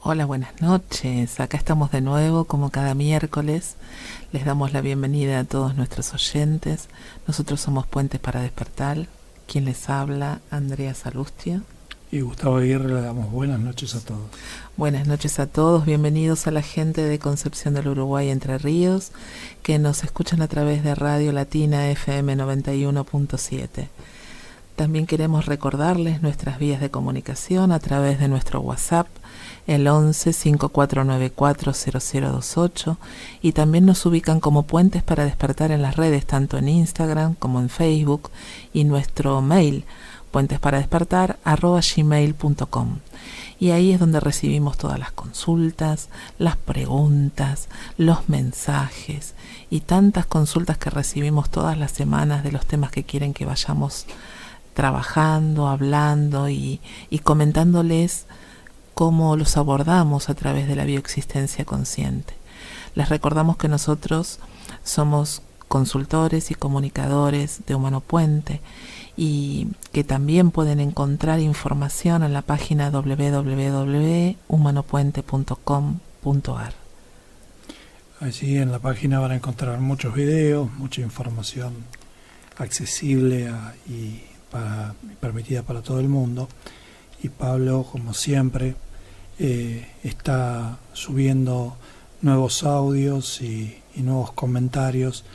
Hola, buenas noches. Acá estamos de nuevo, como cada miércoles. Les damos la bienvenida a todos nuestros oyentes. Nosotros somos Puentes para Despertar. Quien les habla, Andrea Salustio. Y Gustavo Aguirre, le damos buenas noches a todos. Buenas noches a todos. Bienvenidos a la gente de Concepción del Uruguay, Entre Ríos, que nos escuchan a través de Radio Latina FM 91.7. También queremos recordarles nuestras vías de comunicación a través de nuestro WhatsApp, el 11 5494 0028, y también nos ubican como Puentes para Despertar en las redes, tanto en Instagram como en Facebook, y nuestro mail, puentesparadespertar@gmail.com. Y ahí es donde recibimos todas las consultas, las preguntas, los mensajes y tantas consultas que recibimos todas las semanas de los temas que quieren que vayamos trabajando, hablando y comentándoles cómo los abordamos a través de la bioexistencia consciente. Les recordamos que nosotros somos consultores y comunicadores de Humano Puente y que también pueden encontrar información en la página www.humanopuente.com.ar. Allí en la página van a encontrar muchos videos, mucha información accesible y permitida para todo el mundo. Y Pablo, como siempre, está subiendo nuevos audios y nuevos comentarios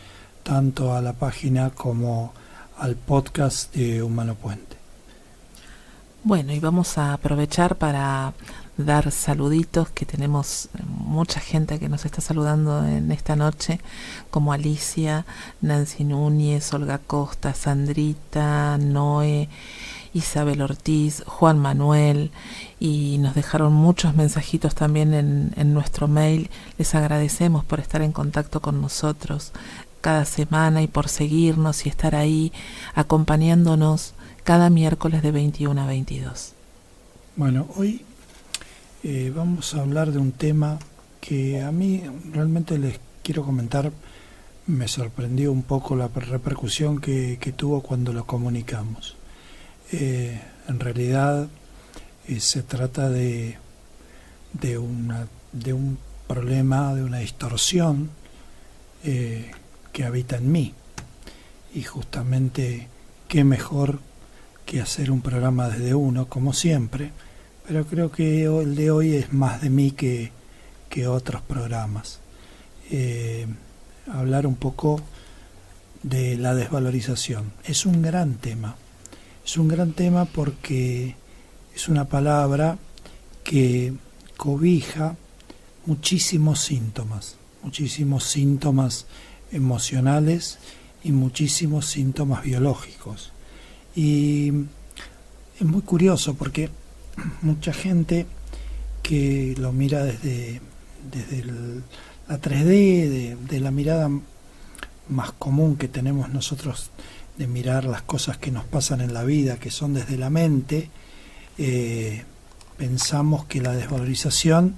tanto a la página como al podcast de Humano Puente. Bueno, y vamos a aprovechar para dar saluditos, que tenemos mucha gente que nos está saludando en esta noche, como Alicia, Nancy Núñez, Olga Costa, Sandrita, Noé, Isabel Ortiz, Juan Manuel, y nos dejaron muchos mensajitos también en nuestro mail. Les agradecemos por estar en contacto con nosotros cada semana y por seguirnos y estar ahí acompañándonos cada miércoles de 21 a 22. Bueno, hoy vamos a hablar de un tema que a mí realmente les quiero comentar. Me sorprendió un poco la repercusión que tuvo cuando lo comunicamos. En realidad se trata de un problema, de una distorsión que habita en mí. Y justamente, qué mejor que hacer un programa desde uno, como siempre, pero creo que el de hoy es más de mí que otros programas. Hablar un poco de la desvalorización. Es un gran tema porque es una palabra que cobija muchísimos síntomas emocionales y muchísimos síntomas biológicos. Y es muy curioso porque mucha gente que lo mira desde la 3D, de la mirada más común que tenemos nosotros, de mirar las cosas que nos pasan en la vida, que son desde la mente, pensamos que la desvalorización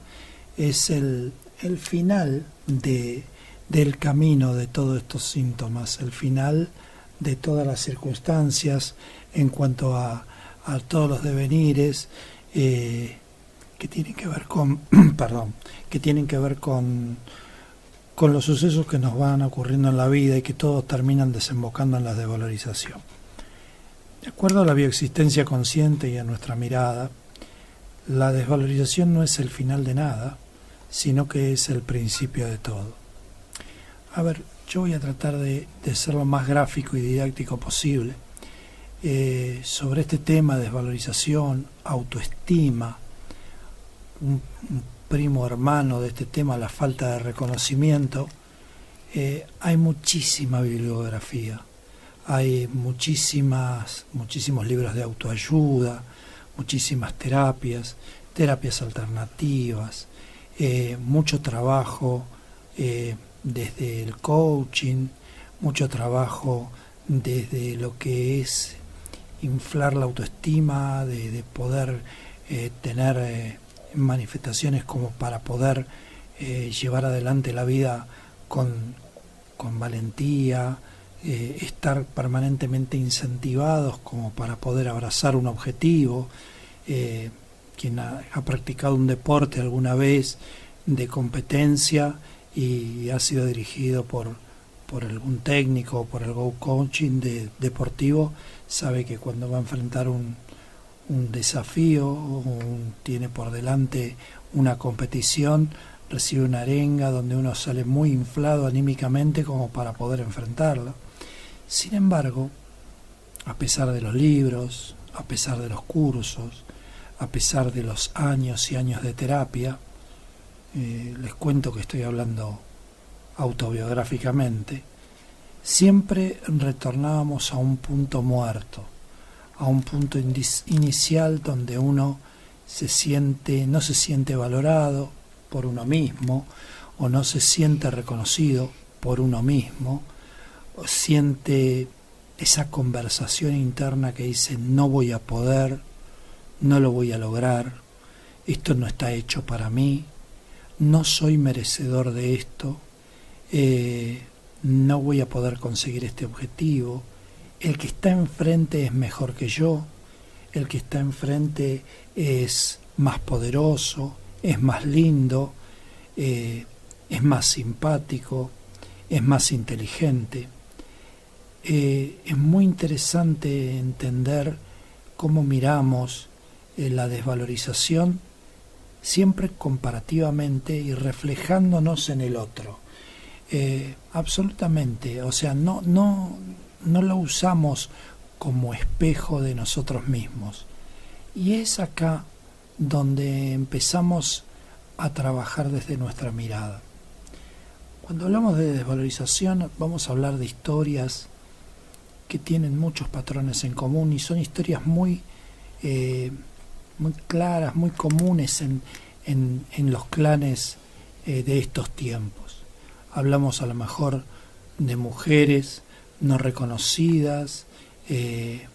es el final del camino de todos estos síntomas, el final de todas las circunstancias en cuanto a todos los devenires que tienen que ver con con los sucesos que nos van ocurriendo en la vida y que todos terminan desembocando en la desvalorización. De acuerdo a la bioexistencia consciente y a nuestra mirada, la desvalorización no es el final de nada, sino que es el principio de todo. A ver, yo voy a tratar de ser lo más gráfico y didáctico posible sobre este tema de desvalorización, autoestima, un primo hermano de este tema, la falta de reconocimiento. Hay muchísima bibliografía, hay muchísimos libros de autoayuda, muchísimas terapias alternativas, mucho trabajo desde el coaching, mucho trabajo desde lo que es inflar la autoestima, de poder tener manifestaciones como para poder llevar adelante la vida con valentía, estar permanentemente incentivados como para poder abrazar un objetivo, quien ha practicado un deporte alguna vez de competencia y ha sido dirigido por algún técnico o por algún coaching deportivo, sabe que cuando va a enfrentar un desafío o tiene por delante una competición, recibe una arenga donde uno sale muy inflado anímicamente como para poder enfrentarla. Sin embargo, a pesar de los libros, a pesar de los cursos, a pesar de los años y años de terapia, les cuento que estoy hablando autobiográficamente, siempre retornábamos a un punto muerto, a un punto inicial donde uno no se siente valorado por uno mismo, o no se siente reconocido por uno mismo, o siente esa conversación interna que dice: no voy a poder, no lo voy a lograr, esto no está hecho para mí, no soy merecedor de esto, no voy a poder conseguir este objetivo, el que está enfrente es mejor que yo, el que está enfrente es más poderoso, es más lindo, es más simpático, es más inteligente. Es muy interesante entender cómo miramos la desvalorización siempre comparativamente y reflejándonos en el otro. Absolutamente, o sea, no lo usamos como espejo de nosotros mismos. Y es acá donde empezamos a trabajar desde nuestra mirada. Cuando hablamos de desvalorización, vamos a hablar de historias que tienen muchos patrones en común y son historias muy claras, muy comunes en los clanes de estos tiempos. Hablamos a lo mejor de mujeres no reconocidas,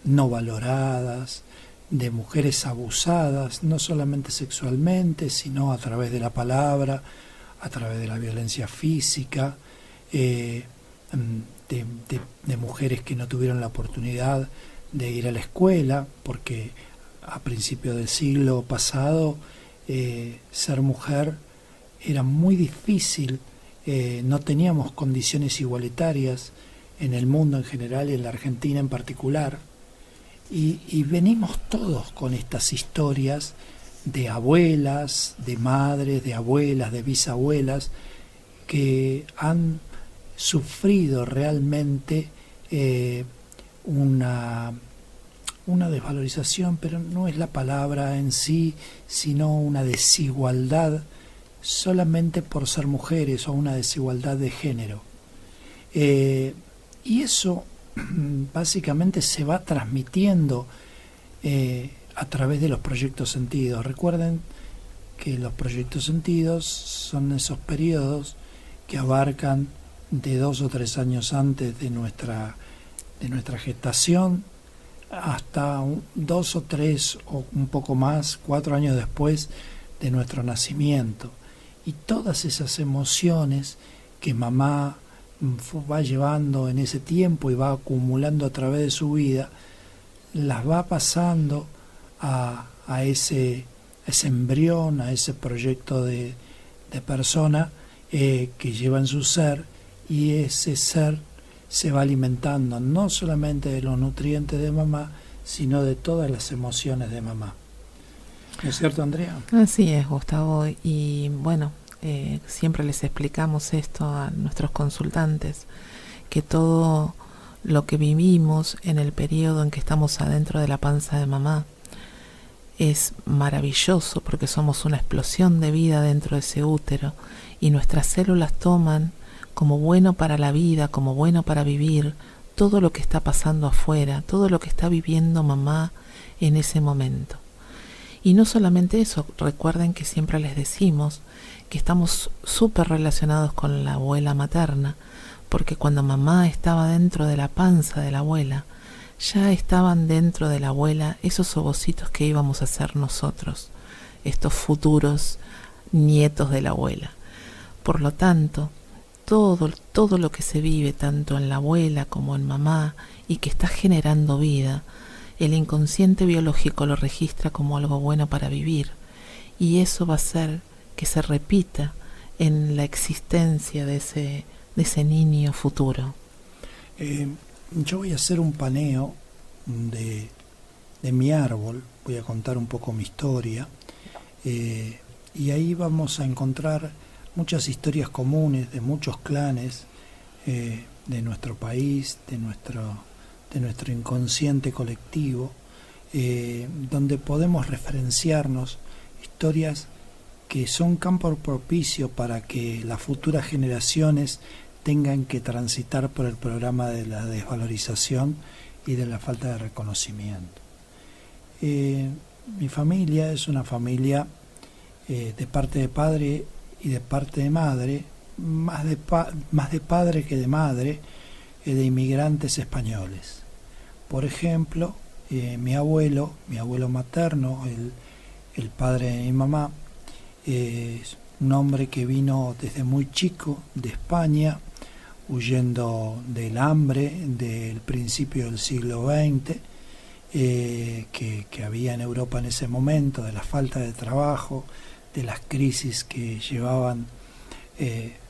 no valoradas, de mujeres abusadas, no solamente sexualmente, sino a través de la palabra, a través de la violencia física, de mujeres que no tuvieron la oportunidad de ir a la escuela, porque a principios del siglo pasado ser mujer era muy difícil, no teníamos condiciones igualitarias en el mundo en general y en la Argentina en particular, y venimos todos con estas historias de abuelas, de madres, de abuelas, de bisabuelas que han sufrido realmente una desvalorización, pero no es la palabra en sí, sino una desigualdad solamente por ser mujeres, o una desigualdad de género. Y eso básicamente se va transmitiendo a través de los proyectos sentidos. Recuerden que los proyectos sentidos son esos periodos que abarcan de 2 o 3 años antes de nuestra gestación hasta 2 o 3 o un poco más, 4 años después de nuestro nacimiento. Y todas esas emociones que mamá va llevando en ese tiempo y va acumulando a través de su vida, las va pasando a ese embrión, a ese proyecto de persona que lleva en su ser, y ese ser se va alimentando no solamente de los nutrientes de mamá, sino de todas las emociones de mamá. ¿No es cierto, Andrea? Así es, Gustavo. Y bueno, siempre les explicamos esto a nuestros consultantes, que todo lo que vivimos en el periodo en que estamos adentro de la panza de mamá es maravilloso, porque somos una explosión de vida dentro de ese útero, y nuestras células toman como bueno para la vida, como bueno para vivir, todo lo que está pasando afuera, todo lo que está viviendo mamá en ese momento. Y no solamente eso, recuerden que siempre les decimos que estamos súper relacionados con la abuela materna, porque cuando mamá estaba dentro de la panza de la abuela, ya estaban dentro de la abuela esos ovocitos que íbamos a ser nosotros, estos futuros nietos de la abuela. Por lo tanto, todo lo que se vive tanto en la abuela como en mamá y que está generando vida, el inconsciente biológico lo registra como algo bueno para vivir, y eso va a hacer que se repita en la existencia de ese niño futuro. Yo voy a hacer un paneo de mi árbol, voy a contar un poco mi historia, y ahí vamos a encontrar muchas historias comunes de muchos clanes de nuestro país, de nuestro inconsciente colectivo, donde podemos referenciarnos historias que son campo propicio para que las futuras generaciones tengan que transitar por el programa de la desvalorización y de la falta de reconocimiento. Mi familia es una familia de parte de padre y de parte de madre, más de padre que de madre, de inmigrantes españoles. Por ejemplo, mi abuelo materno, el padre de mi mamá, es un hombre que vino desde muy chico de España, huyendo del hambre del principio del siglo XX, que había en Europa en ese momento, de la falta de trabajo, de las crisis que llevaban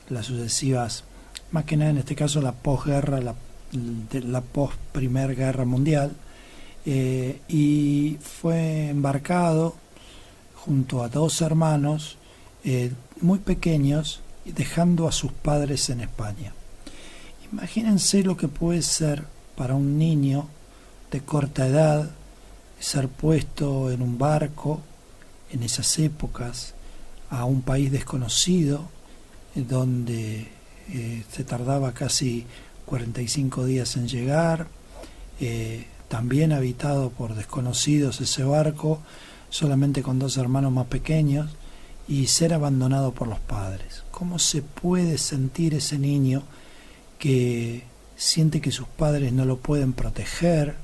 las sucesivas, más que nada en este caso la posguerra, la post-primer guerra mundial, y fue embarcado junto a dos hermanos muy pequeños, dejando a sus padres en España. Imagínense lo que puede ser para un niño de corta edad ser puesto en un barco en esas épocas a un país desconocido, donde se tardaba casi 45 días en llegar, también habitado por desconocidos ese barco, solamente con dos hermanos más pequeños, y ser abandonado por los padres. ¿Cómo se puede sentir ese niño que siente que sus padres no lo pueden proteger,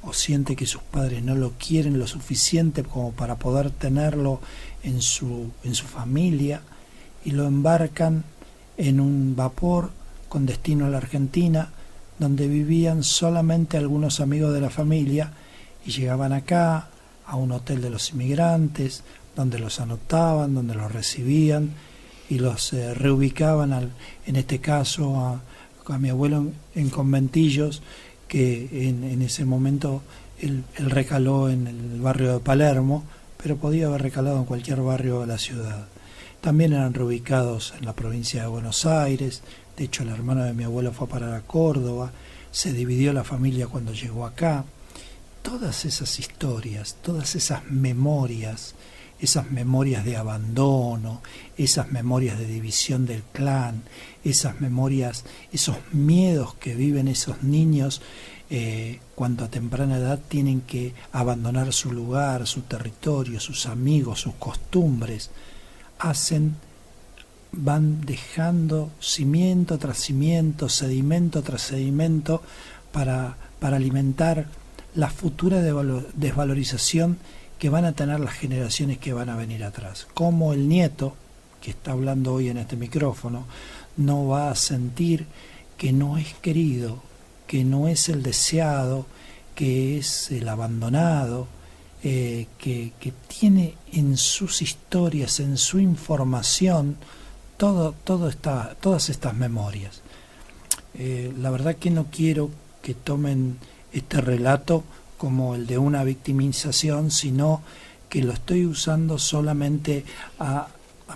o siente que sus padres no lo quieren lo suficiente como para poder tenerlo en su familia, y lo embarcan en un vapor con destino a la Argentina, donde vivían solamente algunos amigos de la familia, y llegaban acá a un hotel de los inmigrantes, donde los anotaban, donde los recibían y los reubicaban, en este caso a mi abuelo en Conventillos, que en ese momento él recaló en el barrio de Palermo, pero podía haber recalado en cualquier barrio de la ciudad. También eran reubicados en la provincia de Buenos Aires. De hecho, el hermano de mi abuelo fue a parar a Córdoba, se dividió la familia cuando llegó acá. Todas esas historias, todas esas memorias de abandono, esas memorias de división del clan, esas memorias, esos miedos que viven esos niños cuando a temprana edad tienen que abandonar su lugar, su territorio, sus amigos, sus costumbres, van dejando cimiento tras cimiento, sedimento tras sedimento para alimentar la futura desvalorización que van a tener las generaciones que van a venir atrás. Como el nieto, que está hablando hoy en este micrófono, no va a sentir que no es querido, que no es el deseado, que es el abandonado, que tiene en sus historias, en su información, todas estas memorias. La verdad que no quiero que tomen este relato como el de una victimización, sino que lo estoy usando solamente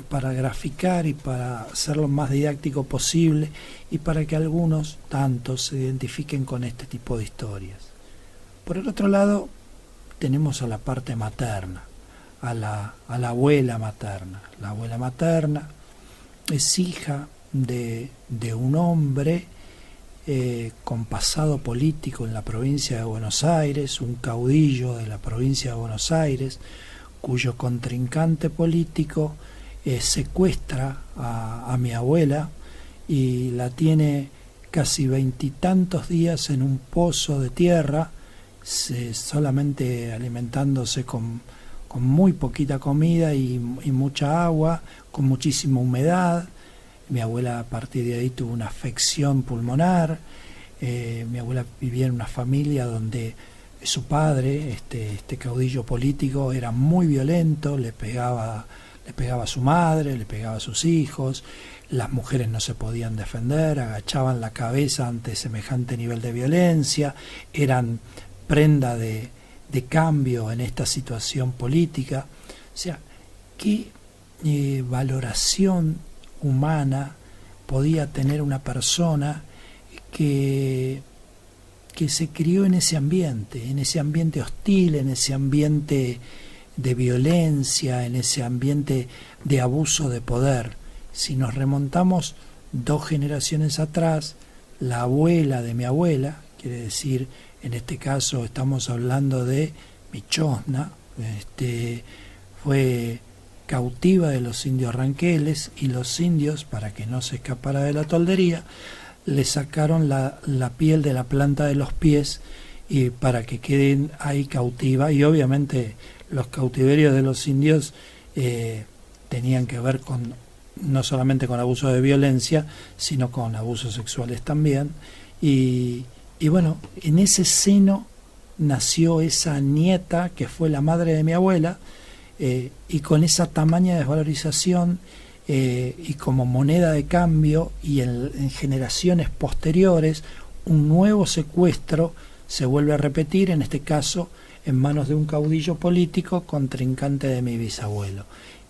para graficar y para ser lo más didáctico posible, y para que algunos, tantos, se identifiquen con este tipo de historias. Por el otro lado, tenemos a la parte materna, a la abuela materna. La abuela materna es hija de un hombre con pasado político en la provincia de Buenos Aires, un caudillo de la provincia de Buenos Aires, cuyo contrincante político secuestra a mi abuela y la tiene casi 20 y tantos días en un pozo de tierra, solamente alimentándose con muy poquita comida y mucha agua, con muchísima humedad. Mi abuela a partir de ahí tuvo una afección pulmonar. Mi abuela vivía en una familia donde su padre, este caudillo político, era muy violento, le pegaba a su madre, le pegaba a sus hijos, las mujeres no se podían defender, agachaban la cabeza ante semejante nivel de violencia, eran prenda de cambio en esta situación política. O sea, ¿qué valoración humana podía tener una persona que se crió en ese ambiente hostil, en ese ambiente de violencia, en ese ambiente de abuso de poder? Si nos remontamos 2 generaciones atrás, la abuela de mi abuela, quiere decir, en este caso estamos hablando de mi chosna, fue cautiva de los indios ranqueles, y los indios, para que no se escapara de la toldería, le sacaron la piel de la planta de los pies y para que queden ahí cautiva, y obviamente los cautiverios de los indios tenían que ver no solamente con abuso de violencia, sino con abusos sexuales también, y bueno, en ese seno nació esa nieta que fue la madre de mi abuela, y con esa tamaña desvalorización, y como moneda de cambio, y en generaciones posteriores un nuevo secuestro se vuelve a repetir, en este caso en manos de un caudillo político contrincante de mi bisabuelo.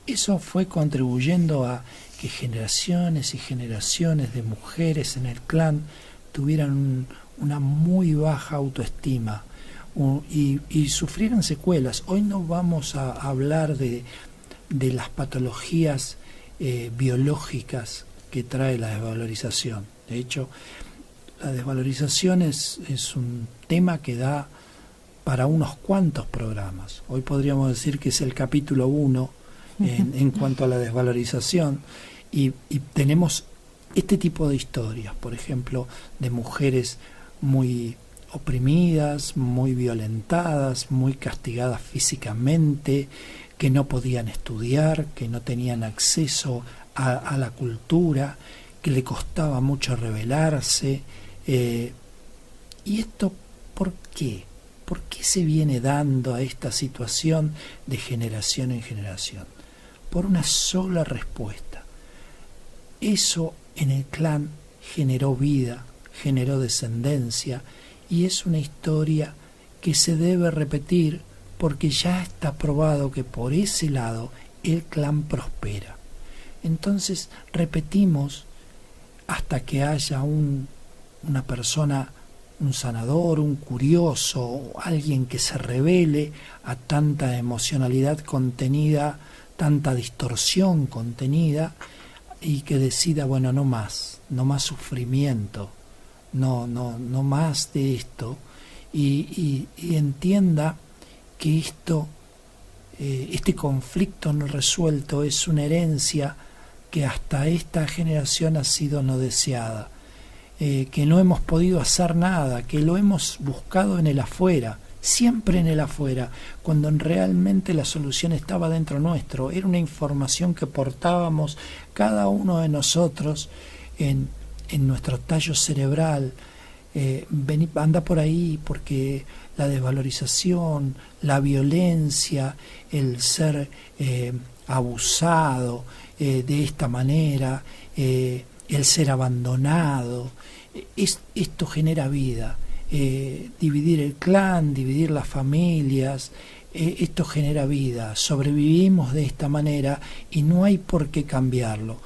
Eso fue contribuyendo a que generaciones y generaciones de mujeres en el clan tuvieran una muy baja autoestima y sufrieran secuelas. Hoy no vamos a hablar de las patologías biológicas que trae la desvalorización. De hecho, la desvalorización es un tema que da para unos cuantos programas. Hoy podríamos decir que es el capítulo 1 en cuanto a la desvalorización, y tenemos este tipo de historias, por ejemplo, de mujeres muy oprimidas, muy violentadas, muy castigadas físicamente, que no podían estudiar, que no tenían acceso a la cultura, que le costaba mucho rebelarse. ¿Y esto por qué? ¿Por qué se viene dando a esta situación de generación en generación? Por una sola respuesta. Eso en el clan generó vida, generó descendencia, y es una historia que se debe repetir, porque ya está probado que por ese lado el clan prospera. Entonces repetimos hasta que haya una persona, un sanador, un curioso, alguien que se revele a tanta emocionalidad contenida, tanta distorsión contenida, y que decida, bueno, no más sufrimiento, no más de esto, y entienda que este conflicto no resuelto es una herencia que hasta esta generación ha sido no deseada, que no hemos podido hacer nada, que lo hemos buscado en el afuera, siempre en el afuera, cuando realmente la solución estaba dentro nuestro. Era una información que portábamos cada uno de nosotros en nuestro tallo cerebral. Anda por ahí, porque la desvalorización, la violencia, el ser abusado de esta manera, el ser abandonado, esto genera vida. Dividir el clan, dividir las familias, esto genera vida. Sobrevivimos de esta manera y no hay por qué cambiarlo.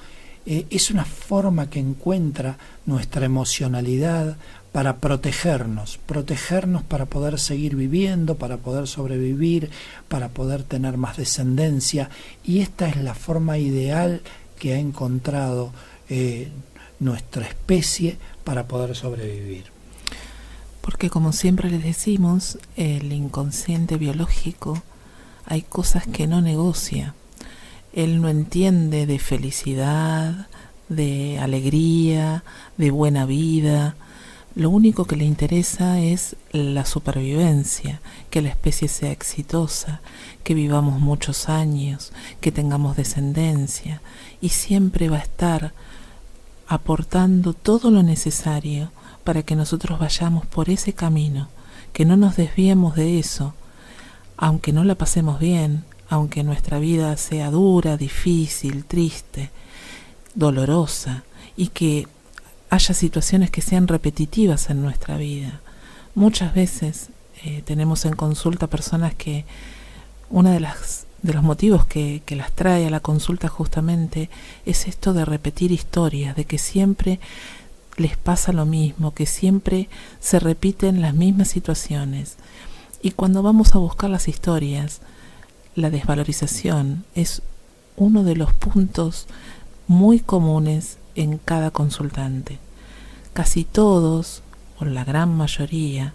Es una forma que encuentra nuestra emocionalidad para protegernos para poder seguir viviendo, para poder sobrevivir, para poder tener más descendencia, y esta es la forma ideal que ha encontrado nuestra especie para poder sobrevivir. Porque, como siempre les decimos, el inconsciente biológico hay cosas que no negocia. Él no entiende de felicidad, de alegría, de buena vida. Lo único que le interesa es la supervivencia, que la especie sea exitosa, que vivamos muchos años, que tengamos descendencia, y siempre va a estar aportando todo lo necesario para que nosotros vayamos por ese camino que no nos desviemos de eso, aunque no la pasemos bien, aunque nuestra vida sea dura, difícil, triste, dolorosa, y que haya situaciones que sean repetitivas en nuestra vida. Muchas veces tenemos en consulta personas que una de los motivos que las trae a la consulta justamente es esto de repetir historias, de que siempre les pasa lo mismo, que siempre se repiten las mismas situaciones. Y cuando vamos a buscar las historias, la desvalorización es uno de los puntos muy comunes en cada consultante. Casi todos, o la gran mayoría,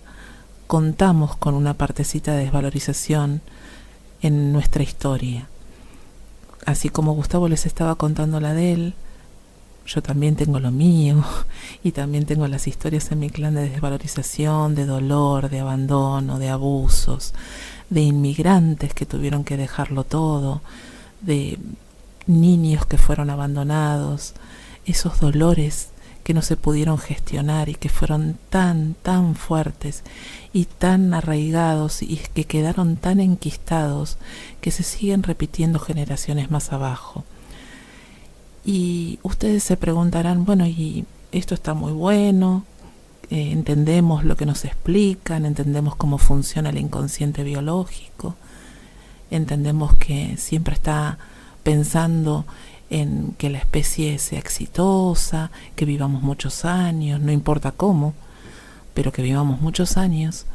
contamos con una partecita de desvalorización en nuestra historia. Así como Gustavo les estaba contando la de él, yo también tengo lo mío, y también tengo las historias en mi clan de desvalorización, de dolor, de abandono, de abusos, de inmigrantes que tuvieron que dejarlo todo, de niños que fueron abandonados, esos dolores que no se pudieron gestionar y que fueron tan fuertes y tan arraigados y que quedaron tan enquistados que se siguen repitiendo generaciones más abajo. Y ustedes se preguntarán, bueno, y esto está muy bueno, entendemos lo que nos explican, entendemos cómo funciona el inconsciente biológico, entendemos que siempre está pensando en que la especie sea exitosa, que vivamos muchos años, no importa cómo, pero que vivamos muchos años.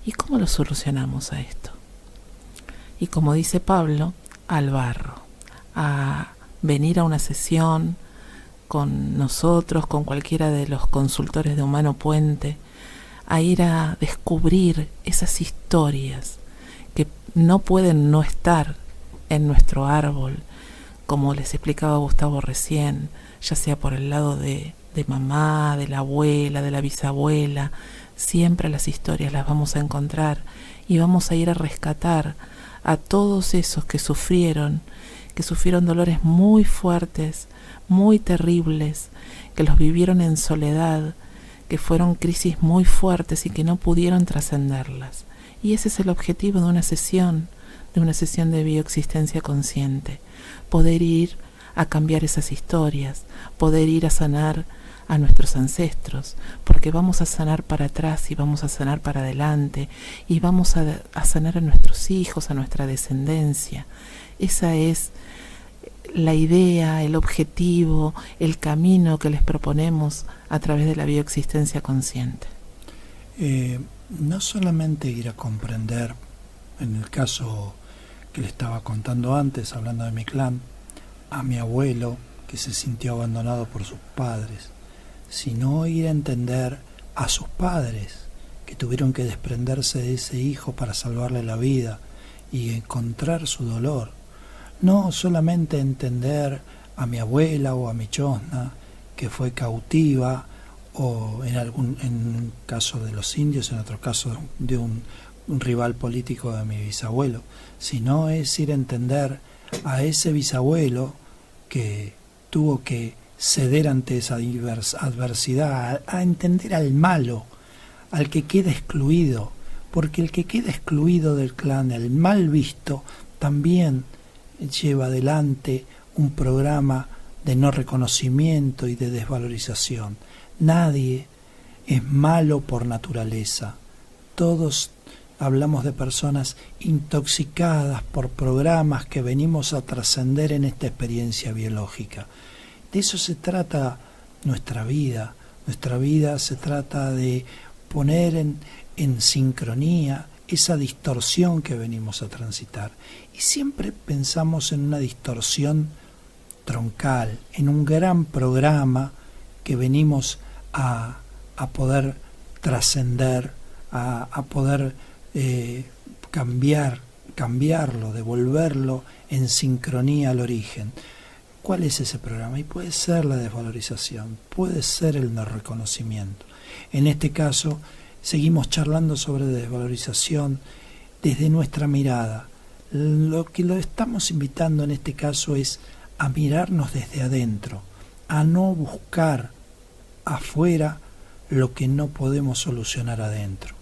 ¿Y cómo lo solucionamos a esto? Y como dice Pablo, al barro, a venir a una sesión con nosotros, con cualquiera de los consultores de Humano Puente, a ir a descubrir esas historias que no pueden no estar en nuestro árbol, como les explicaba Gustavo recién, ya sea por el lado de mamá, de la abuela, de la bisabuela. Siempre las historias las vamos a encontrar y vamos a ir a rescatar a todos esos que sufrieron dolores muy fuertes, muy terribles, que los vivieron en soledad, que fueron crisis muy fuertes y que no pudieron trascenderlas. Y ese es el objetivo de una sesión de bioexistencia consciente, poder ir a cambiar esas historias, poder ir a sanar a nuestros ancestros, porque vamos a sanar para atrás y vamos a sanar para adelante y vamos a sanar a nuestros hijos, a nuestra descendencia. Esa es la idea, el objetivo, el camino que les proponemos a través de la bioexistencia consciente. No solamente ir a comprender, en el caso que le estaba contando antes, hablando de mi clan, a mi abuelo que se sintió abandonado por sus padres, sino ir a entender a sus padres que tuvieron que desprenderse de ese hijo para salvarle la vida y encontrar su dolor. No solamente entender a mi abuela o a mi chosna que fue cautiva, o en un caso de los indios, en otro caso de un rival político de mi bisabuelo, sino es ir a entender a ese bisabuelo que tuvo que ceder ante esa adversidad, a entender al malo, al que queda excluido, porque el que queda excluido del clan, el mal visto, también lleva adelante un programa de no reconocimiento y de desvalorización. Nadie es malo por naturaleza. Todos hablamos de personas intoxicadas por programas que venimos a trascender en esta experiencia biológica. De eso se trata nuestra vida. Nuestra vida se trata de poner en sincronía esa distorsión que venimos a transitar. Y siempre pensamos en una distorsión troncal, en un gran programa que venimos a poder trascender, a poder cambiarlo, devolverlo en sincronía al origen. ¿Cuál es ese programa? Y puede ser la desvalorización, puede ser el no reconocimiento. En este caso, seguimos charlando sobre desvalorización desde nuestra mirada. Lo que lo estamos invitando en este caso es a mirarnos desde adentro, a no buscar afuera lo que no podemos solucionar adentro.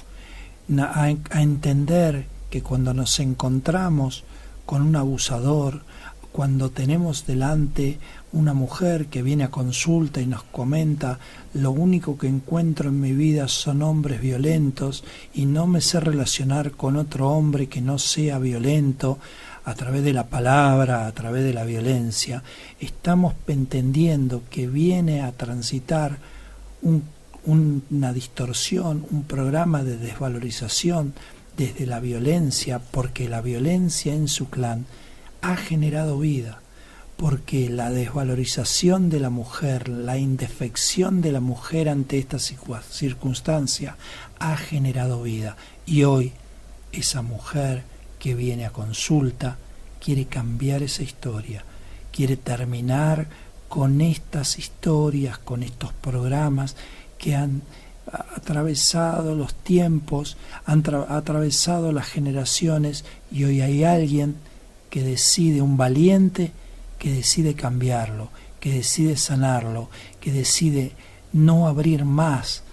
a entender que cuando nos encontramos con un abusador, cuando tenemos delante una mujer que viene a consulta y nos comenta: lo único que encuentro en mi vida son hombres violentos y no me sé relacionar con otro hombre que no sea violento, a través de la palabra, a través de la violencia, estamos entendiendo que viene a transitar una distorsión, un programa de desvalorización desde la violencia, porque la violencia en su clan ha generado vida, porque la desvalorización de la mujer, la indefección de la mujer ante esta circunstancia ha generado vida. Y hoy esa mujer que viene a consulta quiere cambiar esa historia, quiere terminar con estas historias, con estos programas que han atravesado los tiempos, han atravesado las generaciones, y hoy hay alguien que decide, un valiente que decide cambiarlo, que decide sanarlo, que decide no abrir más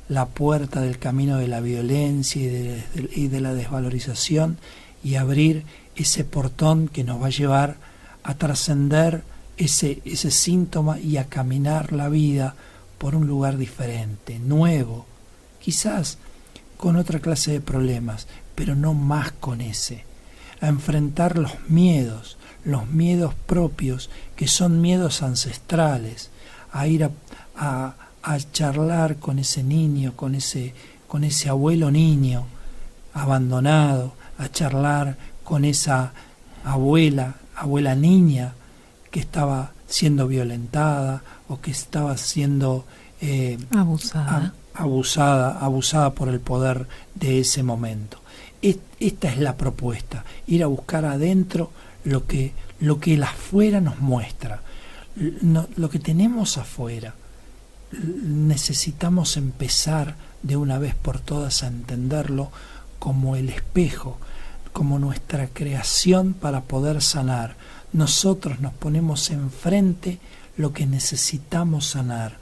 la puerta del camino de la violencia y de la desvalorización, y abrir ese portón que nos va a llevar a trascender ese síntoma y a caminar la vida por un lugar diferente, nuevo, quizás con otra clase de problemas, pero no más con ese. A enfrentar los miedos propios, que son miedos ancestrales, a ir a charlar con ese niño, con ese abuelo niño abandonado, a charlar con esa abuela niña que estaba siendo violentada o que estaba siendo abusada por el poder de ese momento. Esta es la propuesta, ir a buscar adentro lo que el afuera nos muestra, lo que tenemos afuera. Necesitamos empezar de una vez por todas a entenderlo como el espejo, como nuestra creación para poder sanar. Nosotros nos ponemos enfrente lo que necesitamos sanar.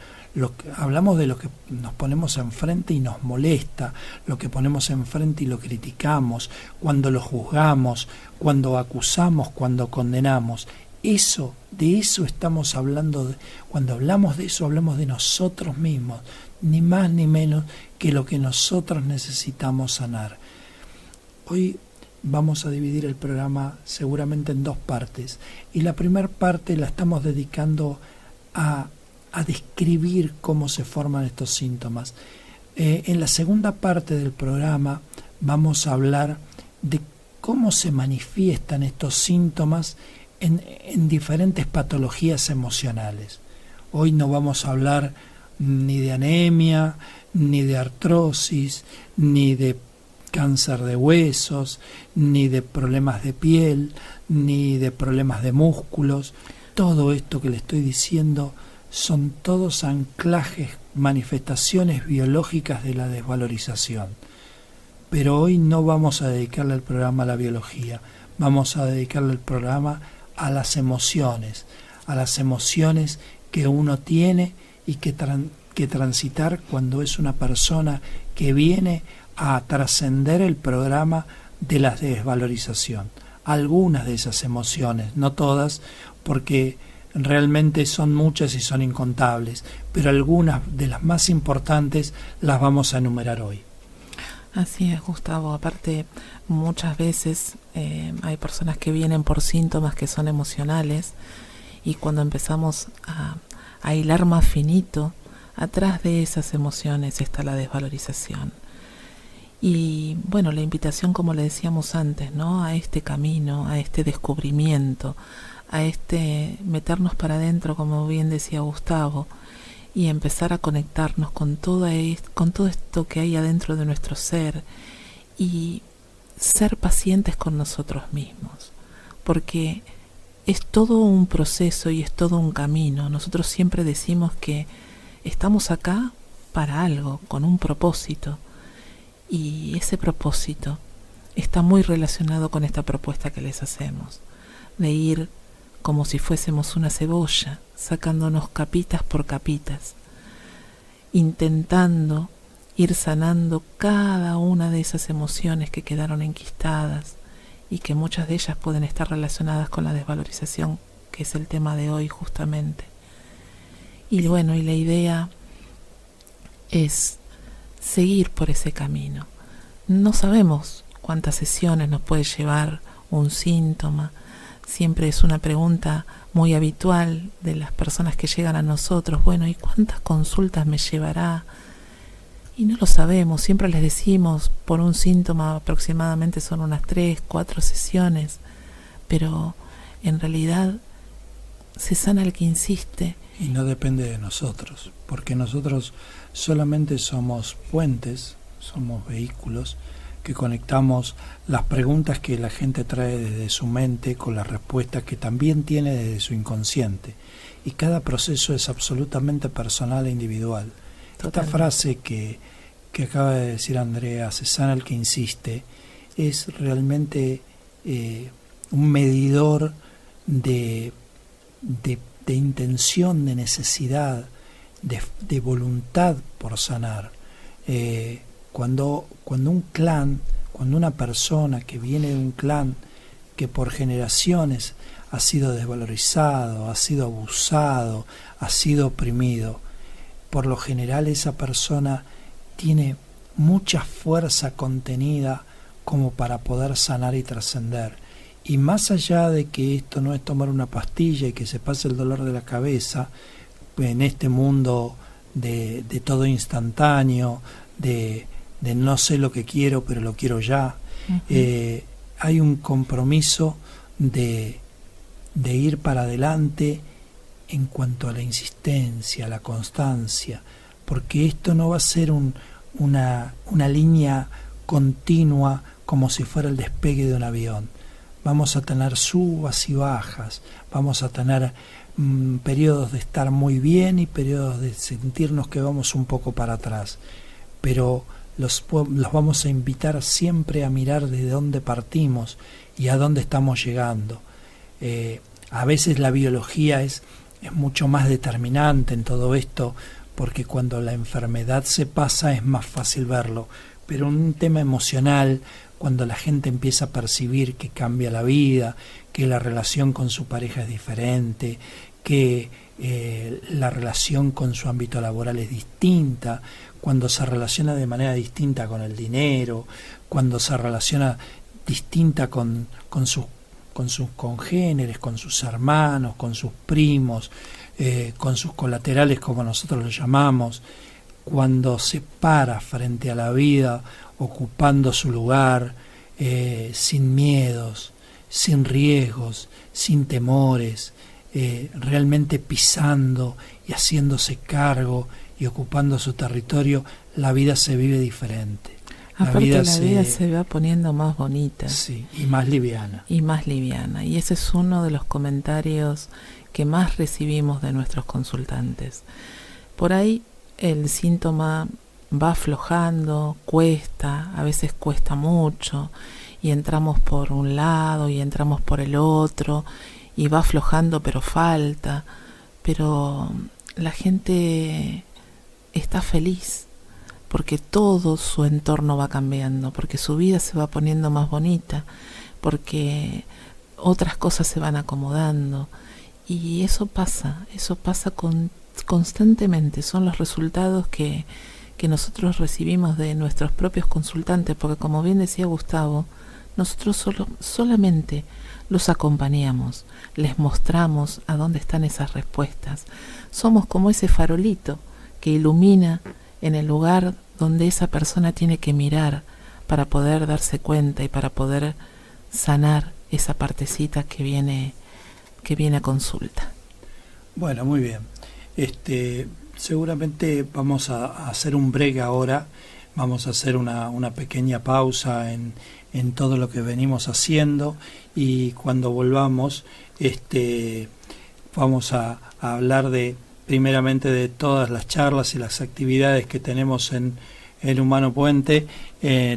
Hablamos de lo que nos ponemos enfrente y nos molesta, lo que ponemos enfrente y lo criticamos, cuando lo juzgamos, cuando acusamos, cuando condenamos. De eso estamos hablando. Cuando hablamos de eso, hablamos de nosotros mismos, ni más ni menos que lo que nosotros necesitamos sanar. Hoy vamos a dividir el programa seguramente en dos partes, y la primera parte la estamos dedicando a describir cómo se forman estos síntomas. En la segunda parte del programa vamos a hablar de cómo se manifiestan estos síntomas en diferentes patologías emocionales. Hoy no vamos a hablar ni de anemia, ni de artrosis, ni de cáncer de huesos, ni de problemas de piel, ni de problemas de músculos. Todo esto que le estoy diciendo son todos anclajes, manifestaciones biológicas de la desvalorización. Pero hoy no vamos a dedicarle el programa a la biología, vamos a dedicarle el programa a las emociones que uno tiene y que transitar cuando es una persona que viene a trascender el programa de la desvalorización. Algunas de esas emociones, no todas, porque realmente son muchas y son incontables, pero algunas de las más importantes las vamos a enumerar hoy. Así es, Gustavo. Aparte, muchas veces hay personas que vienen por síntomas que son emocionales, y cuando empezamos a hilar más finito, atrás de esas emociones está la desvalorización. Y bueno, la invitación, como le decíamos antes, ¿no?, a este camino, a este descubrimiento, a este meternos para adentro, como bien decía Gustavo, y empezar a conectarnos con todo esto que hay adentro de nuestro ser, y ser pacientes con nosotros mismos, porque es todo un proceso y es todo un camino. Nosotros siempre decimos que estamos acá para algo, con un propósito, y ese propósito está muy relacionado con esta propuesta que les hacemos, de ir como si fuésemos una cebolla, sacándonos capitas por capitas, intentando ir sanando cada una de esas emociones que quedaron enquistadas y que muchas de ellas pueden estar relacionadas con la desvalorización, que es el tema de hoy justamente. Y bueno, y la idea es seguir por ese camino. No sabemos cuántas sesiones nos puede llevar un síntoma. Siempre es una pregunta muy habitual de las personas que llegan a nosotros. Bueno, ¿y cuántas consultas me llevará? Y no lo sabemos. Siempre les decimos, por un síntoma aproximadamente son unas 3, 4 sesiones. Pero en realidad se sana el que insiste. Y no depende de nosotros, porque nosotros solamente somos puentes, somos vehículos que conectamos las preguntas que la gente trae desde su mente con las respuestas que también tiene desde su inconsciente. Y cada proceso es absolutamente personal e individual. Totalmente. Esta frase que acaba de decir Andrea, se sana el que insiste, es realmente un medidor de intención, de necesidad, de voluntad por sanar. Cuando un clan, cuando una persona que viene de un clan que por generaciones ha sido desvalorizado, ha sido abusado, ha sido oprimido, por lo general esa persona tiene mucha fuerza contenida como para poder sanar y trascender. Y más allá de que esto no es tomar una pastilla y que se pase el dolor de la cabeza, en este mundo de todo instantáneo, de no sé lo que quiero, pero lo quiero ya, hay un compromiso de ir para adelante en cuanto a la insistencia, la constancia, porque esto no va a ser una línea continua como si fuera el despegue de un avión. Vamos a tener subas y bajas, vamos a tener periodos de estar muy bien y periodos de sentirnos que vamos un poco para atrás, pero los vamos a invitar siempre a mirar de dónde partimos y a dónde estamos llegando. A veces la biología es mucho más determinante en todo esto, porque cuando la enfermedad se pasa es más fácil verlo, pero en un tema emocional, cuando la gente empieza a percibir que cambia la vida, que la relación con su pareja es diferente, que la relación con su ámbito laboral es distinta, cuando se relaciona de manera distinta con el dinero, cuando se relaciona distinta con sus congéneres, con sus hermanos, con sus primos, con sus colaterales, como nosotros los llamamos, cuando se para frente a la vida ocupando su lugar, sin miedos, sin riesgos, sin temores, realmente pisando y haciéndose cargo y ocupando su territorio, la vida se vive diferente. Aparte la vida se va poniendo más bonita. Sí, y más liviana. Y más liviana. Y ese es uno de los comentarios que más recibimos de nuestros consultantes. Por ahí el síntoma va aflojando, cuesta, a veces cuesta mucho, y entramos por un lado y entramos por el otro, y va aflojando pero falta, pero la gente está feliz porque todo su entorno va cambiando, porque su vida se va poniendo más bonita, porque otras cosas se van acomodando, y eso pasa constantemente. Son los resultados que nosotros recibimos de nuestros propios consultantes, porque como bien decía Gustavo, nosotros solamente los acompañamos, les mostramos a dónde están esas respuestas. Somos como ese farolito que ilumina en el lugar donde esa persona tiene que mirar para poder darse cuenta y para poder sanar esa partecita que viene a consulta. Bueno, muy bien. Seguramente vamos a hacer un break ahora, vamos a hacer una pequeña pausa en todo lo que venimos haciendo, y cuando volvamos vamos a hablar primeramente de todas las charlas y las actividades que tenemos en el Humano Puente,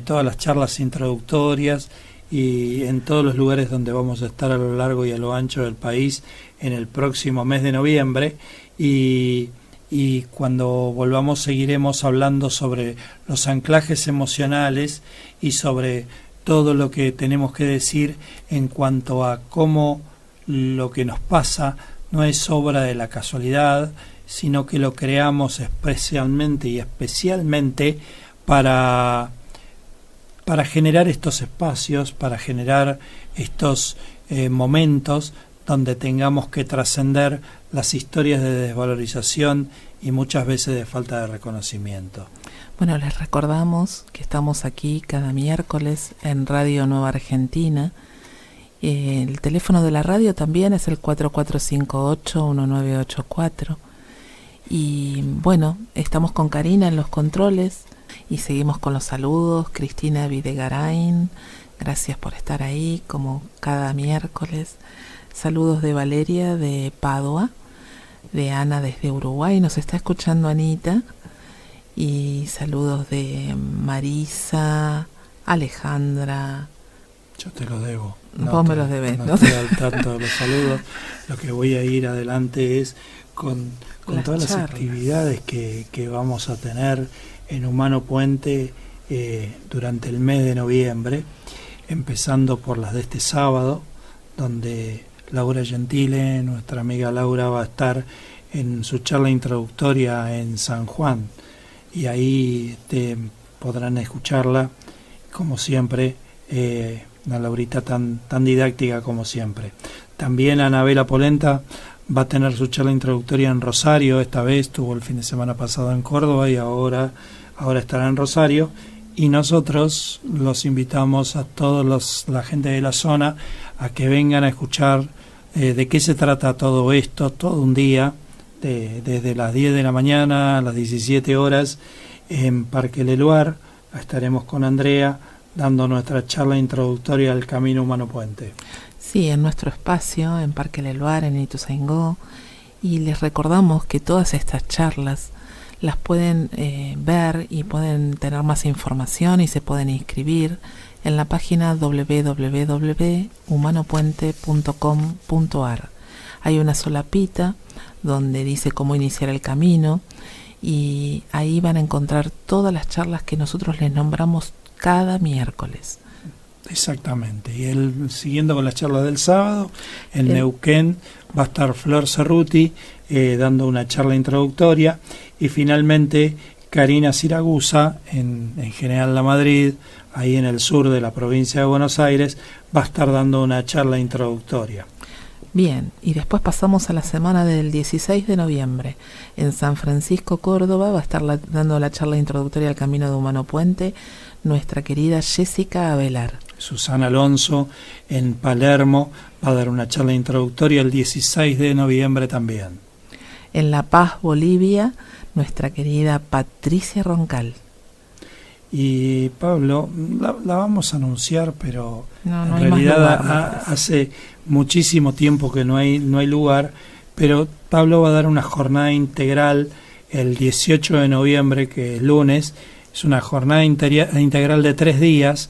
todas las charlas introductorias y en todos los lugares donde vamos a estar a lo largo y a lo ancho del país en el próximo mes de noviembre, y y cuando volvamos seguiremos hablando sobre los anclajes emocionales y sobre todo lo que tenemos que decir en cuanto a cómo lo que nos pasa no es obra de la casualidad, sino que lo creamos especialmente para generar estos espacios, para generar estos momentos donde tengamos que trascender las historias de desvalorización y muchas veces de falta de reconocimiento. Bueno, les recordamos que estamos aquí cada miércoles en Radio Nueva Argentina. El teléfono de la radio también es el 4458-1984. Y bueno, estamos con Karina en los controles y seguimos con los saludos. Cristina Videgaray, gracias por estar ahí como cada miércoles. Saludos de Valeria de Padua, de Ana desde Uruguay, nos está escuchando Anita. Y saludos de Marisa, Alejandra. Yo te los debo. Vos me los debes, ¿no? Estoy al tanto de los saludos. Lo que voy a ir adelante es con todas las actividades que vamos a tener en Humano Puente durante el mes de noviembre, empezando por las de este sábado, donde Laura Gentile, nuestra amiga Laura, va a estar en su charla introductoria en San Juan, y ahí podrán escucharla, como siempre, una Laurita tan didáctica como siempre. También Anabela Polenta va a tener su charla introductoria en Rosario, esta vez tuvo el fin de semana pasado en Córdoba y ahora estará en Rosario, y nosotros los invitamos a todos la gente de la zona a que vengan a escuchar de qué se trata todo esto, todo un día, desde las 10 de la mañana a las 17 horas en Parque Leluar. Estaremos con Andrea dando nuestra charla introductoria al Camino Humano Puente. Sí, en nuestro espacio, en Parque Leluar, en Ituzaingó, y les recordamos que todas estas charlas las pueden ver y pueden tener más información y se pueden inscribir en la página www.humanopuente.com.ar. Hay una solapita donde dice cómo iniciar el camino, y ahí van a encontrar todas las charlas que nosotros les nombramos cada miércoles. Exactamente. Y siguiendo con las charlas del sábado, en Neuquén va a estar Flor Cerruti dando una charla introductoria, y finalmente Karina Siragusa en General La Madrid, ahí en el sur de la provincia de Buenos Aires, va a estar dando una charla introductoria. Bien, y después pasamos a la semana del 16 de noviembre. En San Francisco, Córdoba, va a estar dando la charla introductoria al Camino de Humano Puente nuestra querida Jessica Avelar. Susana Alonso en Palermo va a dar una charla introductoria el 16 de noviembre también. En La Paz, Bolivia, nuestra querida Patricia Roncal. Y Pablo, la vamos a anunciar, pero no en hay realidad lugar, hace muchísimo tiempo que no hay lugar, pero Pablo va a dar una jornada integral el 18 de noviembre, que es lunes. Es una jornada integral de 3 días,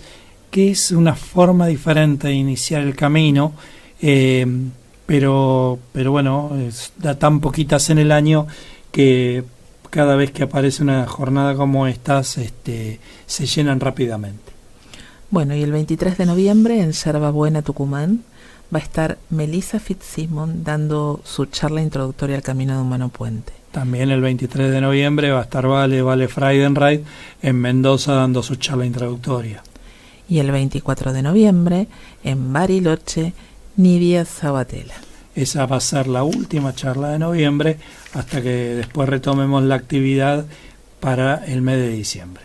que es una forma diferente de iniciar el camino, pero bueno, da tan poquitas en el año que cada vez que aparece una jornada como estas se llenan rápidamente. Bueno, y el 23 de noviembre en Yerba Buena, Tucumán, va a estar Melissa Fitzsimon dando su charla introductoria al Camino de Humano Puente. También el 23 de noviembre va a estar Vale Friedenreich en Mendoza dando su charla introductoria. Y el 24 de noviembre en Bariloche, Nidia Sabatella. Esa va a ser la última charla de noviembre hasta que después retomemos la actividad para el mes de diciembre.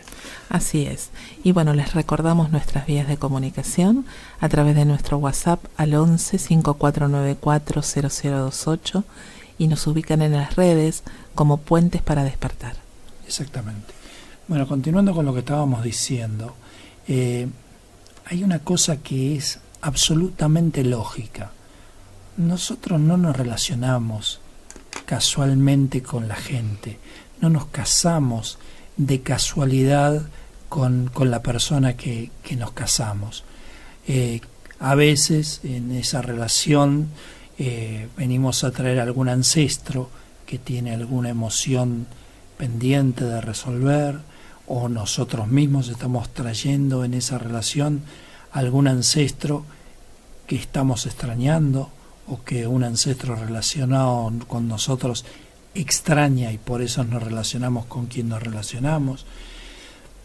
Así es. Y bueno, les recordamos nuestras vías de comunicación a través de nuestro WhatsApp al 11 5494 0028, y nos ubican en las redes como Puentes para Despertar. Exactamente. Bueno, continuando con lo que estábamos diciendo, hay una cosa que es absolutamente lógica. Nosotros no nos relacionamos casualmente con la gente, no nos casamos de casualidad con la persona que nos casamos. A veces en esa relación venimos a traer algún ancestro que tiene alguna emoción pendiente de resolver, o nosotros mismos estamos trayendo en esa relación algún ancestro que estamos extrañando, o que un ancestro relacionado con nosotros extraña y por eso nos relacionamos con quien nos relacionamos.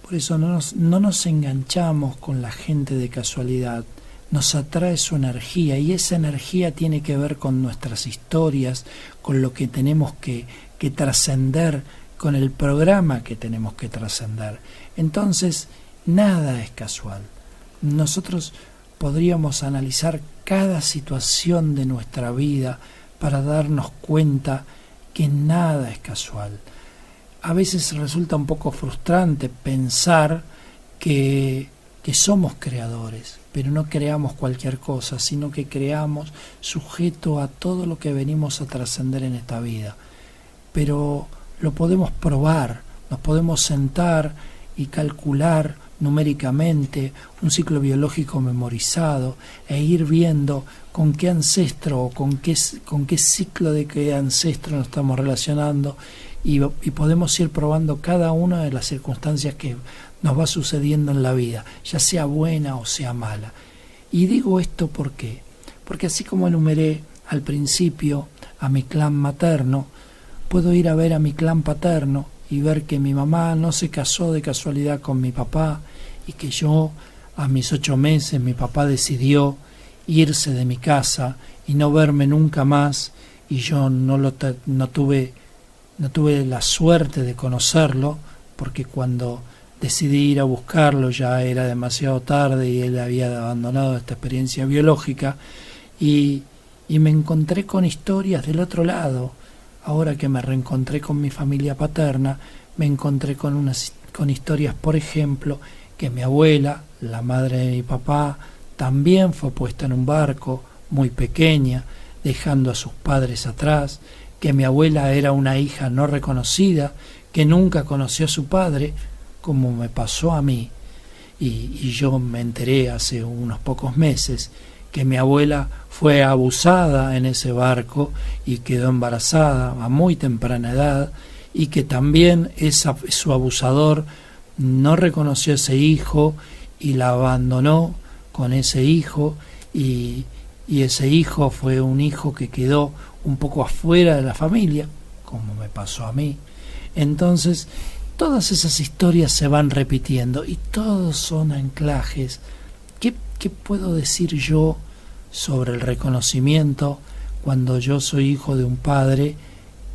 Por eso no nos enganchamos con la gente de casualidad, nos atrae su energía, y esa energía tiene que ver con nuestras historias, con lo que tenemos que trascender, con el programa que tenemos que trascender. Entonces, nada es casual. Nosotros podríamos analizar cada situación de nuestra vida para darnos cuenta que nada es casual. A veces resulta un poco frustrante pensar que somos creadores, pero no creamos cualquier cosa, sino que creamos sujeto a todo lo que venimos a trascender en esta vida. Pero lo podemos probar, nos podemos sentar y calcular numéricamente un ciclo biológico memorizado e ir viendo con qué ancestro o con qué ciclo de qué ancestro nos estamos relacionando, y podemos ir probando cada una de las circunstancias que nos va sucediendo en la vida, ya sea buena o sea mala. Y digo esto porque así como enumeré al principio a mi clan materno, puedo ir a ver a mi clan paterno y ver que mi mamá no se casó de casualidad con mi papá, y que yo, a mis 8 meses, mi papá decidió irse de mi casa y no verme nunca más, y yo no tuve la suerte de conocerlo, porque cuando decidí ir a buscarlo ya era demasiado tarde y él había abandonado esta experiencia biológica, y me encontré con historias del otro lado. Ahora que me reencontré con mi familia paterna, me encontré con historias, por ejemplo, que mi abuela, la madre de mi papá, también fue puesta en un barco muy pequeña, dejando a sus padres atrás, que mi abuela era una hija no reconocida, que nunca conoció a su padre, como me pasó a mí. Y yo me enteré hace unos pocos meses que mi abuela fue abusada en ese barco y quedó embarazada a muy temprana edad, y que también su abusador no reconoció a ese hijo y la abandonó con ese hijo, y ese hijo fue un hijo que quedó un poco afuera de la familia, como me pasó a mí. Entonces, todas esas historias se van repitiendo y todos son anclajes. ¿Qué puedo decir yo sobre el reconocimiento cuando yo soy hijo de un padre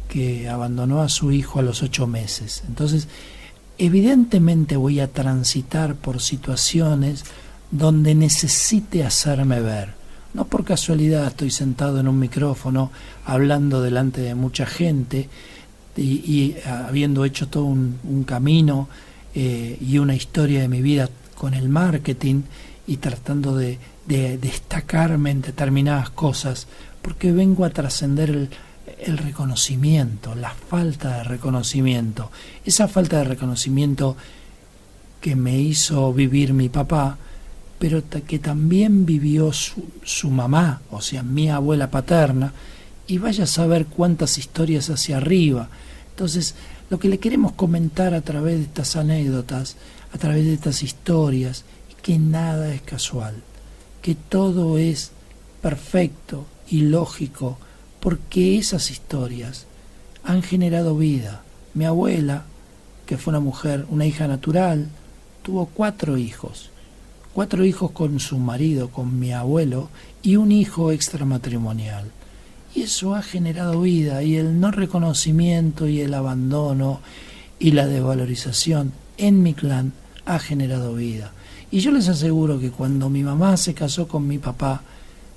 que abandonó a su hijo a los 8 meses? Entonces, evidentemente voy a transitar por situaciones donde necesite hacerme ver. No por casualidad estoy sentado en un micrófono hablando delante de mucha gente y habiendo hecho todo un camino y una historia de mi vida con el marketing, y tratando de destacarme en determinadas cosas, porque vengo a trascender el reconocimiento, la falta de reconocimiento, esa falta de reconocimiento que me hizo vivir mi papá, pero que también vivió su mamá, o sea, mi abuela paterna, y vaya a saber cuántas historias hacia arriba. Entonces, lo que le queremos comentar a través de estas anécdotas, a través de estas historias, es que nada es casual, que todo es perfecto y lógico, porque esas historias han generado vida. Mi abuela, que fue una mujer, una hija natural, tuvo 4 hijos con su marido, con mi abuelo, y un hijo extramatrimonial. Y eso ha generado vida, y el no reconocimiento y el abandono y la desvalorización en mi clan ha generado vida. Y yo les aseguro que cuando mi mamá se casó con mi papá,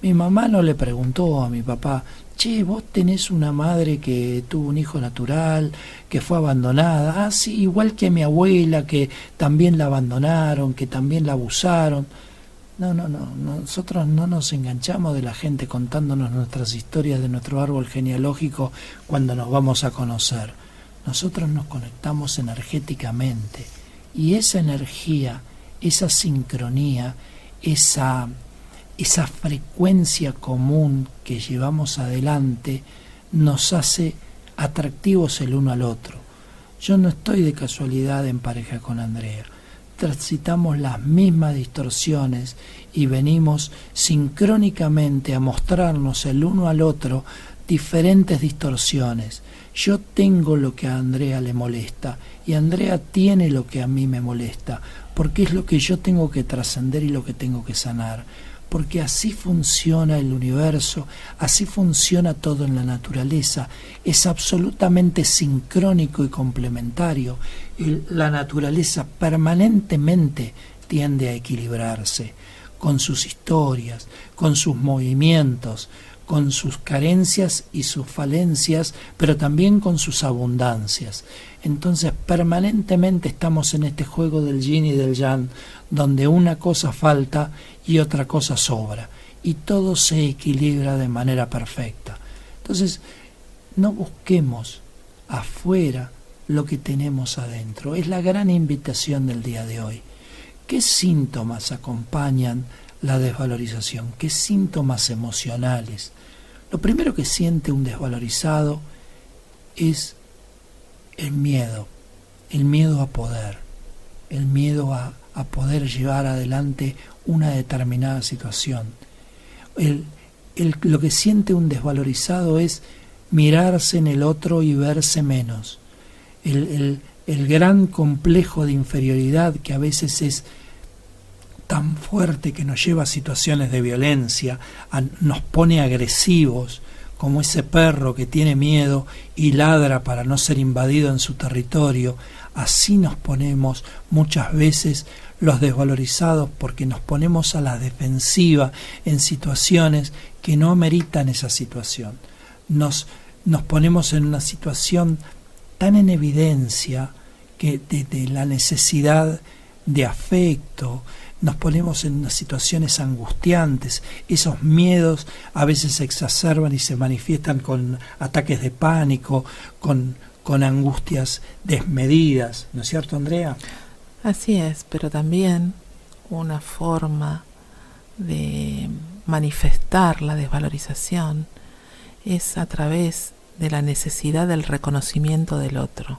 mi mamá no le preguntó a mi papá: che, vos tenés una madre que tuvo un hijo natural, que fue abandonada. Ah, sí, igual que mi abuela, que también la abandonaron, que también la abusaron. No, nosotros no nos enganchamos de la gente contándonos nuestras historias de nuestro árbol genealógico cuando nos vamos a conocer. Nosotros nos conectamos energéticamente, y esa energía, esa sincronía, esa frecuencia común que llevamos adelante nos hace atractivos el uno al otro. Yo no estoy de casualidad en pareja con Andrea. Transitamos las mismas distorsiones y venimos sincrónicamente a mostrarnos el uno al otro diferentes distorsiones. Yo tengo lo que a Andrea le molesta y Andrea tiene lo que a mí me molesta, porque es lo que yo tengo que trascender y lo que tengo que sanar. Porque así funciona el universo, así funciona todo en la naturaleza, es absolutamente sincrónico y complementario. La naturaleza permanentemente tiende a equilibrarse, con sus historias, con sus movimientos, con sus carencias y sus falencias, pero también con sus abundancias. Entonces permanentemente estamos en este juego del yin y del yang, donde una cosa falta y otra cosa sobra, y todo se equilibra de manera perfecta. Entonces, no busquemos afuera lo que tenemos adentro. Es la gran invitación del día de hoy. ¿Qué síntomas acompañan la desvalorización? ¿Qué síntomas emocionales? Lo primero que siente un desvalorizado es el miedo a poder, el miedo a poder llevar adelante una determinada situación. Lo que siente un desvalorizado es mirarse en el otro y verse menos. El gran complejo de inferioridad que a veces es tan fuerte que nos lleva a situaciones de violencia, nos pone agresivos, como ese perro que tiene miedo y ladra para no ser invadido en su territorio. Así nos ponemos muchas veces los desvalorizados, porque nos ponemos a la defensiva en situaciones que no ameritan esa situación. Nos ponemos en una situación tan en evidencia que de la necesidad de afecto, nos ponemos en unas situaciones angustiantes. Esos miedos a veces se exacerban y se manifiestan con ataques de pánico, con angustias desmedidas, ¿no es cierto, Andrea? Así es, pero también una forma de manifestar la desvalorización es a través de la necesidad del reconocimiento del otro.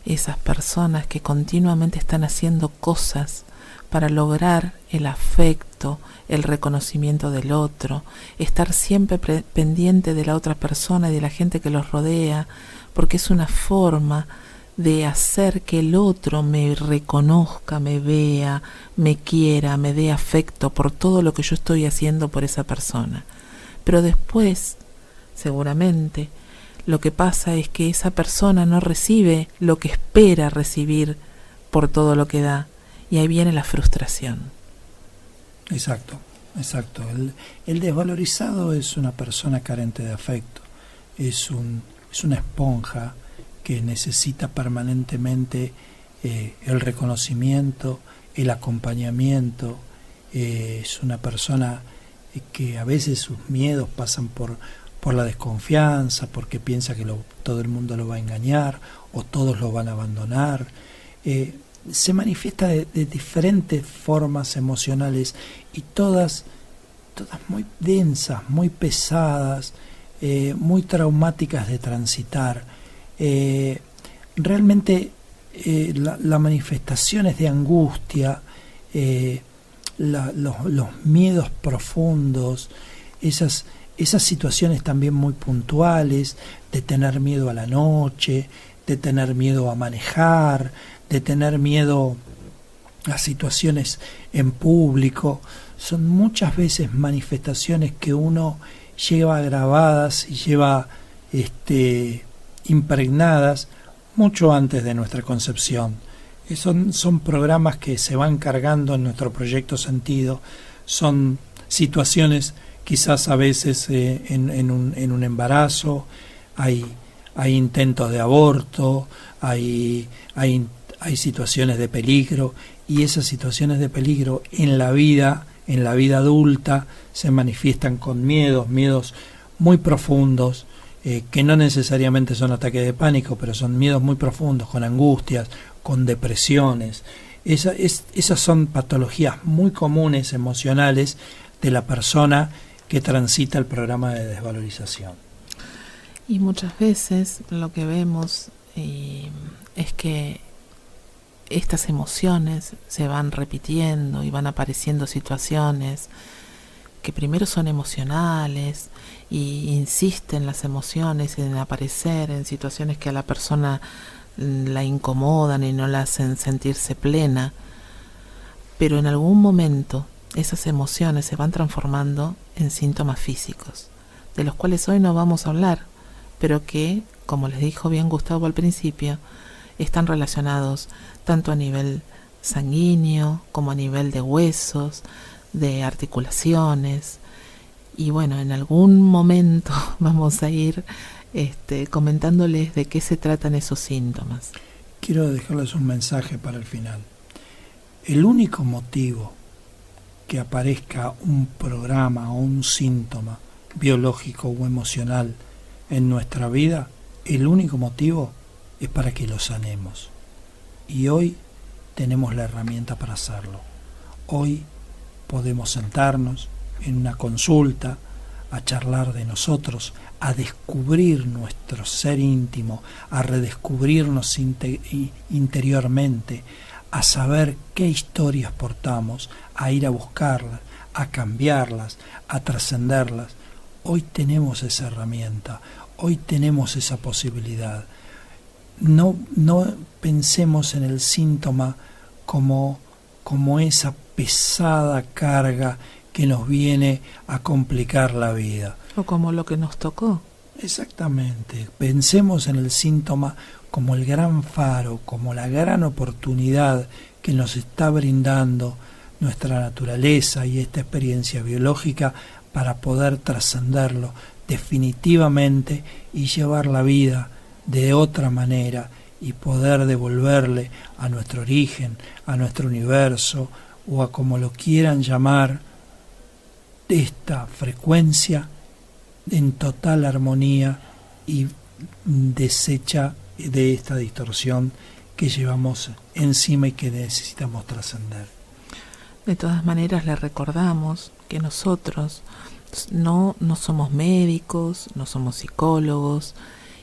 Esas personas que continuamente están haciendo cosas para lograr el afecto, el reconocimiento del otro, estar siempre pendiente de la otra persona y de la gente que los rodea, porque es una forma de hacer que el otro me reconozca, me vea, me quiera, me dé afecto por todo lo que yo estoy haciendo por esa persona. Pero después, seguramente, lo que pasa es que esa persona no recibe lo que espera recibir por todo lo que da, y ahí viene la frustración. Exacto. El desvalorizado es una persona carente de afecto, es una esponja que necesita permanentemente el reconocimiento, el acompañamiento. Es una persona que a veces sus miedos pasan por la desconfianza, porque piensa que todo el mundo lo va a engañar o todos lo van a abandonar. Se manifiesta de diferentes formas emocionales y todas muy densas, muy pesadas, muy traumáticas de transitar. Realmente la manifestaciones de angustia, los miedos profundos, esas situaciones también muy puntuales de tener miedo a la noche, de tener miedo a manejar, de tener miedo a situaciones en público, son muchas veces manifestaciones que uno lleva grabadas y lleva impregnadas mucho antes de nuestra concepción. Son programas que se van cargando en nuestro proyecto Sentido, son situaciones quizás a veces en un embarazo, hay intentos de aborto, hay situaciones de peligro, y esas situaciones de peligro en la vida adulta se manifiestan con miedos muy profundos, que no necesariamente son ataques de pánico, pero son miedos muy profundos, con angustias, con depresiones. Esas son patologías muy comunes emocionales de la persona que transita el programa de desvalorización. Y muchas veces lo que vemos es que estas emociones se van repitiendo y van apareciendo situaciones que primero son emocionales y insisten las emociones en aparecer en situaciones que a la persona la incomodan y no la hacen sentirse plena, pero en algún momento esas emociones se van transformando en síntomas físicos, de los cuales hoy no vamos a hablar, pero que, como les dijo bien Gustavo al principio, están relacionados tanto a nivel sanguíneo como a nivel de huesos, de articulaciones. Y bueno, en algún momento vamos a ir comentándoles de qué se tratan esos síntomas. Quiero dejarles un mensaje para el final. El único motivo que aparezca un programa o un síntoma biológico o emocional en nuestra vida, el único motivo es para que lo sanemos. Y hoy tenemos la herramienta para hacerlo. Hoy podemos sentarnos en una consulta a charlar de nosotros, a descubrir nuestro ser íntimo, a redescubrirnos interiormente, a saber qué historias portamos, a ir a buscarlas, a cambiarlas, a trascenderlas. Hoy tenemos esa herramienta, hoy tenemos esa posibilidad. No pensemos en el síntoma como esa pesada carga que nos viene a complicar la vida. O como lo que nos tocó. Exactamente. Pensemos en el síntoma como el gran faro, como la gran oportunidad que nos está brindando nuestra naturaleza y esta experiencia biológica para poder trascenderlo definitivamente y llevar la vida de otra manera y poder devolverle a nuestro origen, a nuestro universo o a como lo quieran llamar, esta frecuencia en total armonía y deshecha de esta distorsión que llevamos encima y que necesitamos trascender. De todas maneras, le recordamos que nosotros no somos médicos, no somos psicólogos,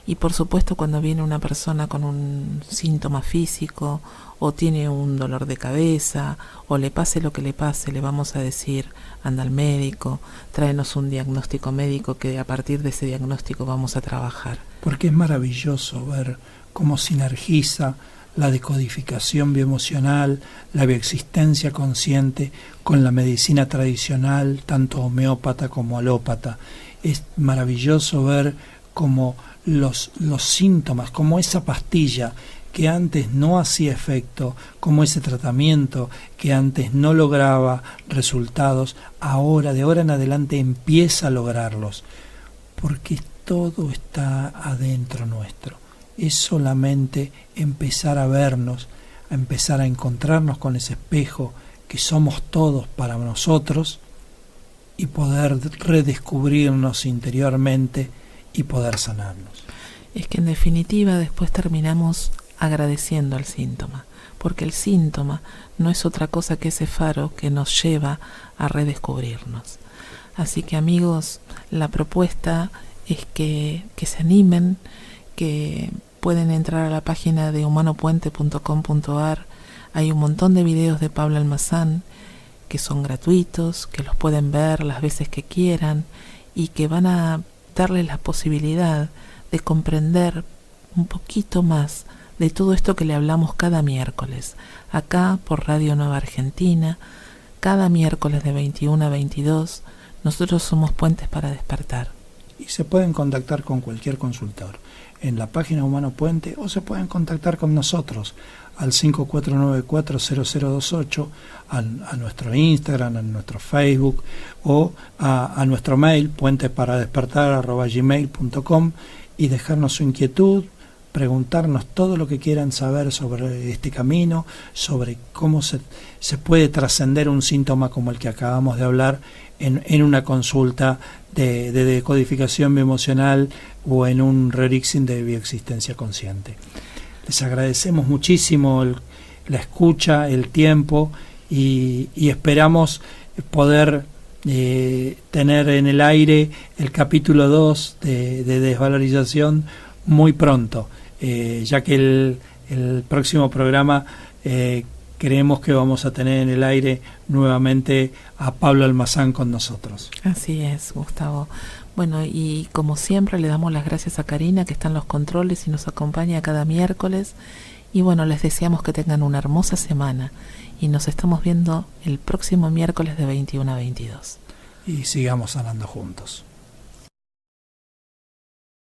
y por supuesto cuando viene una persona con un síntoma físico o tiene un dolor de cabeza o le pase lo que le pase, le vamos a decir: anda al médico, tráenos un diagnóstico médico, que a partir de ese diagnóstico vamos a trabajar. Porque es maravilloso ver cómo sinergiza la decodificación bioemocional, la bioexistencia consciente con la medicina tradicional, tanto homeópata como alópata. Es maravilloso ver cómo los síntomas, como esa pastilla que antes no hacía efecto, como ese tratamiento que antes no lograba resultados, ahora, de ahora en adelante, empieza a lograrlos, porque todo está adentro nuestro. Es solamente empezar a vernos, a empezar a encontrarnos con ese espejo que somos todos para nosotros y poder redescubrirnos interiormente y poder sanarnos. Es que en definitiva después terminamos agradeciendo al síntoma, porque el síntoma no es otra cosa que ese faro que nos lleva a redescubrirnos. Así que, amigos, la propuesta es que se animen, que pueden entrar a la página de humanopuente.com.ar. Hay un montón de videos de Pablo Almazán que son gratuitos, que los pueden ver las veces que quieran y que van a darles la posibilidad de comprender un poquito más de todo esto que le hablamos cada miércoles, acá por Radio Nueva Argentina, cada miércoles de 21 a 22. Nosotros somos Puentes para Despertar. Y se pueden contactar con cualquier consultor en la página Humano Puente, o se pueden contactar con nosotros al 54940028, a nuestro Instagram, a nuestro Facebook o a nuestro mail puentesparadespertar@gmail.com y dejarnos su inquietud, preguntarnos todo lo que quieran saber sobre este camino, sobre cómo se puede trascender un síntoma como el que acabamos de hablar en una consulta de decodificación bioemocional o en un rerixing de bioexistencia consciente. Les agradecemos muchísimo la escucha, el tiempo y esperamos poder tener en el aire el capítulo 2 de desvalorización muy pronto, ya que el próximo programa creemos que vamos a tener en el aire nuevamente a Pablo Almazán con nosotros. Así es, Gustavo. Bueno, y como siempre le damos las gracias a Karina, que está en los controles y nos acompaña cada miércoles. Y bueno, les deseamos que tengan una hermosa semana y nos estamos viendo el próximo miércoles de 21 a 22. Y sigamos sanando juntos.